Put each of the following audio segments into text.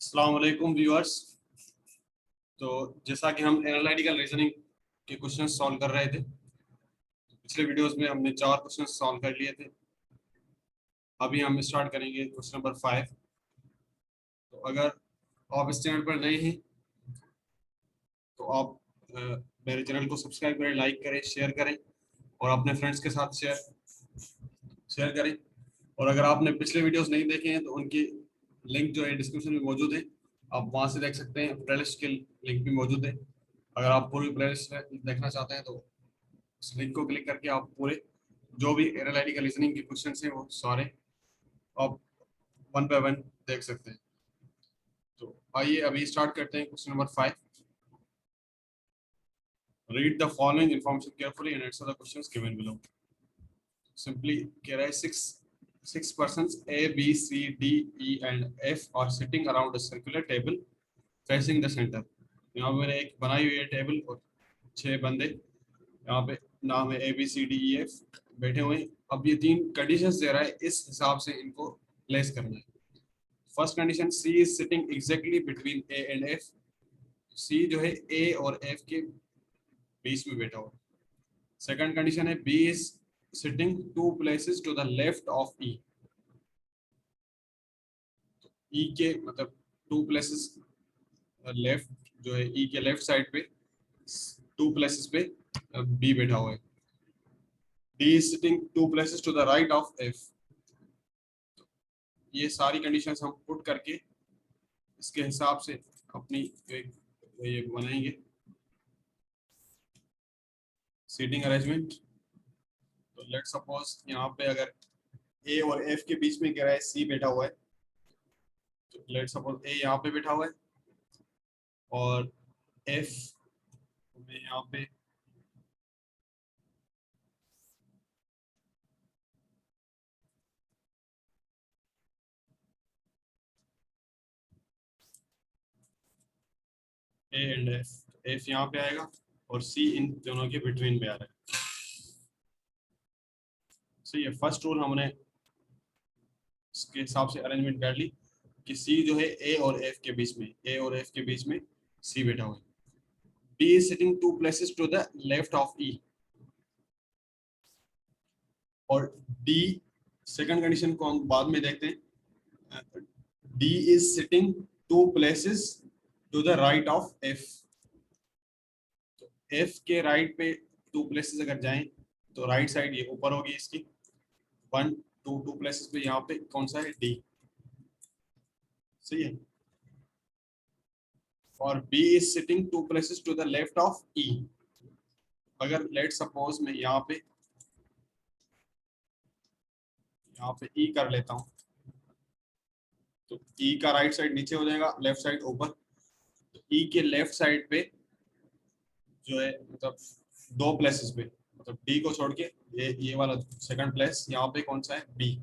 अस्सलाम वालेकुम व्यूअर्स। तो जैसा कि हम एनालिटिकल रीजनिंग के क्वेश्चन सॉल्व कर रहे थे, तो पिछले वीडियोस में हमने 4 क्वेश्चन सॉल्व कर लिए थे। अभी हम स्टार्ट करेंगे क्वेश्चन नंबर 5। तो अगर आप इस चैनल पर नए हैं तो आप मेरे चैनल को सब्सक्राइब करें, लाइक करें, शेयर करें और अपने फ्रेंड्स के साथ शेयर करें। और अगर आपने पिछले वीडियोस नहीं देखे हैं तो उनकी लिंक जो है डिस्क्रिप्शन में मौजूद है, आप वहां से देख सकते हैं। प्लेलिस्ट के लिंक भी मौजूद है। अगर आप पूरी प्लेलिस्ट देखना चाहते हैं तो उस लिंक को क्लिक करके आप पूरे जो भी एनालिटिकल रीजनिंग के क्वेश्चंस हैं वो सारे आप वन बाय वन देख सकते हैं। तो आइए अभी स्टार्ट करते हैं question number 5। Read the following information carefully and answer the questions given below. Simply कह रहा है six persons A, B, C, D, E and F are sitting around a circular table facing the center। यहाँ पे मैंने एक बनाई हुई है टेबल और 6 बंदे यहाँ पे नाम है ABCDEF बैठे हुए हैं। अब ये 3 कंडीशंस दे रहा है, इस हिसाब से इनको प्लेस करना है। First condition, C is sitting exactly between A and F। C जो है A और F के बीच में बैठा हुआ। सेकंड कंडीशन है B is sitting 2 places to the left of E। E के मतलब 2 places लेफ्ट जो है E के लेफ्ट साइड पे 2 places पे B बैठा हुआ है। D is sitting 2 places to the right of F। ये सारी कंडीशंस हम पुट करके इसके हिसाब से अपनी एक ये बनाएंगे सीटिंग अरेंजमेंट। तो लेट्स सपोज यहाँ पे अगर A और F के बीच में कह रहा है C बैठा हुआ है, तो लेट्स सपोज A यहाँ पे बैठा हुआ है और F में यहाँ पे A एंड F यहाँ पे आएगा और C इन दोनों के बिटवीन में आ रहा है। सही है। फर्स्ट रूल हमने इसके हिसाब से अरेंजमेंट कर ली कि C जो है A और F के बीच में, A और F के बीच में C बैठा हुआ है। B is sitting 2 places to the left of E। और D सेकंड कंडीशन को हम बाद में देखते हैं। D is sitting 2 places to the right of F। तो F के राइट पे 2 places अगर जाएं तो राइट साइड ये ऊपर होगी इसकी 1 2 places पे यहाँ पे कौन सा है D। सही है। और B is sitting 2 places to the left of E। अगर लेट सपोज मैं यहाँ पे E कर लेता हूँ तो E का राइट साइड नीचे हो जाएगा, लेफ्ट साइड ऊपर। तो E के लेफ्ट साइड पे जो है मतलब 2 प्लेसेस पे, मतलब D को छोड़ के ये वाला सेकंड प्लेस यहाँ पे कौन सा है B।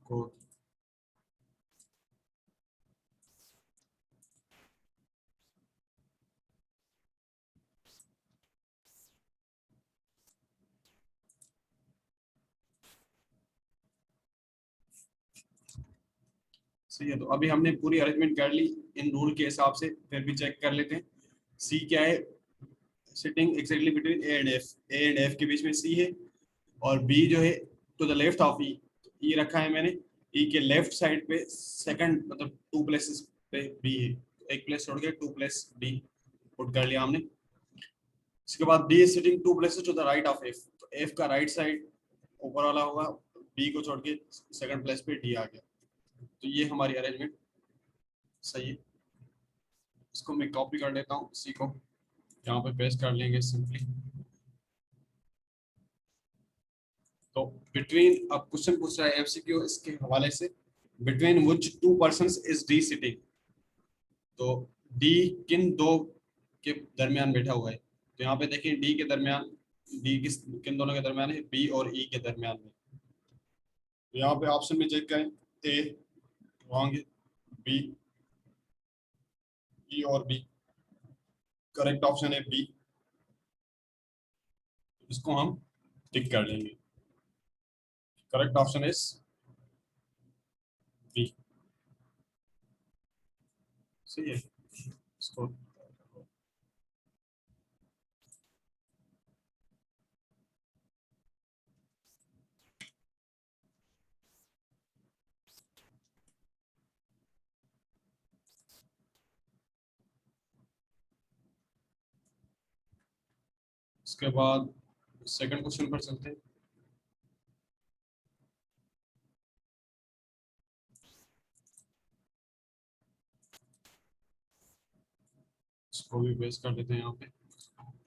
को सही है। तो अभी हमने पूरी अरेंजमेंट कर ली इन रूल के हिसाब से, फिर भी चेक कर लेते हैं। C क्या है, sitting exactly between A and F। A and F के बीच में C है और B जो है to the left of E। E रखा है मैंने, E के लेफ्ट साइड पे सेकंड मतलब 2 प्लेसेस पे B है। एक प्लेस छोड़ के 2 प्लेस D पुट कर लिया हमने। इसके बाद B is sitting 2 places to the right of F। तो F का राइट साइड ऊपर वाला होगा, B को छोड़ के सेकंड प्लेस पे D आ गया। तो ये हमारी अरेंजमेंट सही है। इसको मैं कॉपी कर लेता हूँ, इसी को यहाँ पे पेस्ट कर लेंगे सिंपली। तो बिटवीन, अब क्वेश्चन पूछ रहा है एमसीक्यू इसके हवाले से, between which 2 persons is D sitting. तो D किन दो के दरमियान बैठा हुआ है। तो यहाँ पे देखिए D के दरमियान, D किन दोनों के दरमियान है, B और E के दरमियान में। तो यहाँ पे ऑप्शन में चेक करें, A रॉन्ग है, B, E और B। करेक्ट ऑप्शन है B। इसको हम टिक कर लेंगे। Correct option is B. सही है। इसको इसके बाद सेकंड क्वेश्चन पर चलते हैं। इसको भी बेस कर देते हैं यहाँ पे।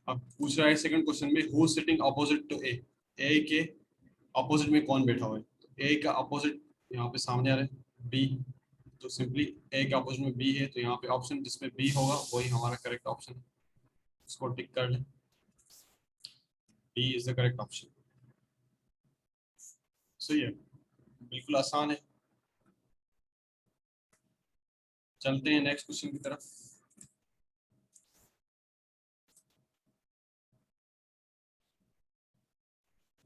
अब पूछ रहा है सेकंड क्वेश्चन में, हु सिटिंग अपोजिट टू ए। ए के अपोजिट में कौन बैठा हुआ है? तो ए का अपोजिट यहाँ पे सामने आ रहा है बी। तो सिंपली ए के अपोजिट में बी है, तो यहाँ पे ऑप्शन जिसमें बी होगा वही हमारा करेक्ट ऑप्शन है। इसको टिक कर लें। B is the correct option. सही है, बिल्कुल आसान है। चलते हैं नेक्स्ट क्वेश्चन की तरफ।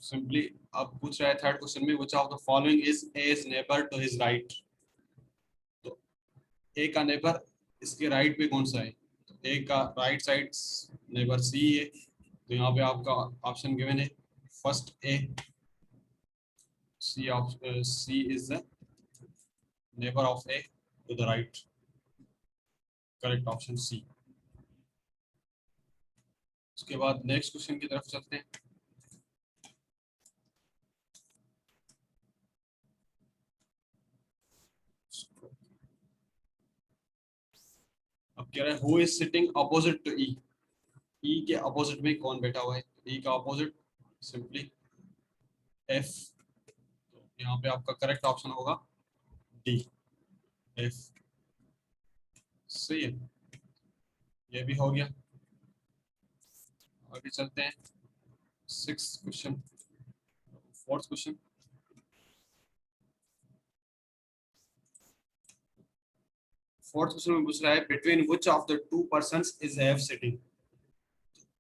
सिंपली अब पूछ रहा है थर्ड क्वेश्चन में, which of the following is as neighbour to his right. तो ए का नेबर इसके राइट पे कौन सा है? तो ए का राइट साइड नेबर सी है, तो यहाँ पे आपका ऑप्शन गिवन है first A. C is the neighbour of A to the right. Correct option C. उसके बाद नेक्स्ट क्वेश्चन की तरफ चलते हैं। अब कह रहा है who is sitting opposite to E. E के अपोजिट में कौन बैठा हुआ है? ई का अपोजिट सिंपली एफ। तो यहाँ पे आपका करेक्ट ऑप्शन होगा डी, एफ। सही है, ये भी हो गया। आगे चलते हैं six question, fourth question. Fourth question में पूछ रहा है between which of the two persons is F sitting.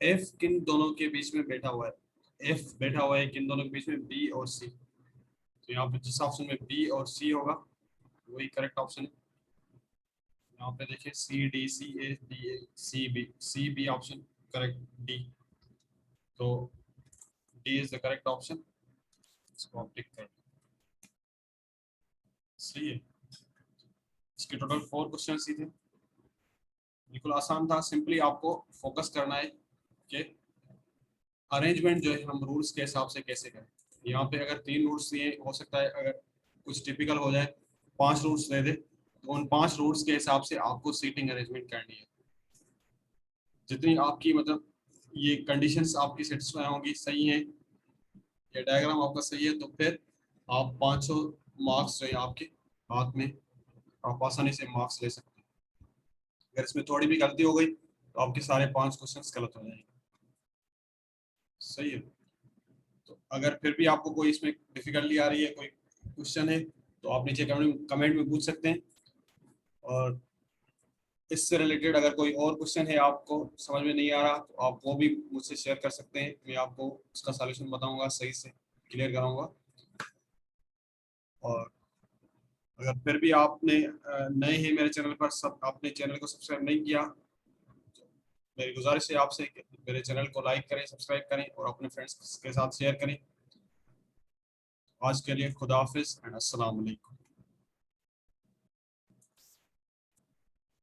F किन दोनों के बीच में बैठा हुआ है? एफ बैठा हुआ है किन दोनों के बीच में? बी और सी। तो यहाँ पे जिस ऑप्शन में बी और सी होगा वही करेक्ट ऑप्शन है। यहाँ पे देखिए C D C A D A C B, C B option correct D. तो D is the correct option. इसको आप टिक कर। सही है। इसके टोटल 4 क्वेश्चन ही थे, बिल्कुल आसान था। सिंपली आपको फोकस करना है कि अरेंजमेंट जो है हम रूल्स के हिसाब से कैसे करें। यहाँ पे अगर 3 रूल्स दिए, हो सकता है अगर कुछ टिपिकल हो जाए 5 रूल्स दे दे, तो उन 5 रूल्स के हिसाब से आपको सीटिंग अरेंजमेंट करनी है। जितनी आपकी मतलब ये कंडीशंस आपकी सेटिस्फाई होंगी, सही है, ये डायग्राम आपका सही है, तो फिर आप 500 मार्क्स जो है आपके हाथ में, आप आसानी से मार्क्स ले सकते हैं। अगर इसमें थोड़ी भी गलती हो गई तो आपके सारे 5 क्वेश्चंस गलत हो जाएंगे। सही है। तो अगर फिर भी आपको कोई इसमें डिफिकल्टी आ रही है, कोई क्वेश्चन है, तो आप नीचे कमेंट में पूछ सकते हैं। और इससे रिलेटेड अगर कोई और क्वेश्चन है आपको समझ में नहीं आ रहा, तो आप वो भी मुझसे शेयर कर सकते हैं। मैं आपको उसका सॉल्यूशन बताऊंगा, सही से क्लियर कराऊंगा। और अगर फिर भी आपने नए हैं मेरे चैनल पर, सब आपने चैनल को सब्सक्राइब नहीं किया, तो मेरी गुजारिश है आपसे कि मेरे चैनल को लाइक करें, सब्सक्राइब करें और अपने फ्रेंड्स के साथ शेयर करें। आज के लिए खुदा हाफिज एंड अस्सलाम वालेकुम।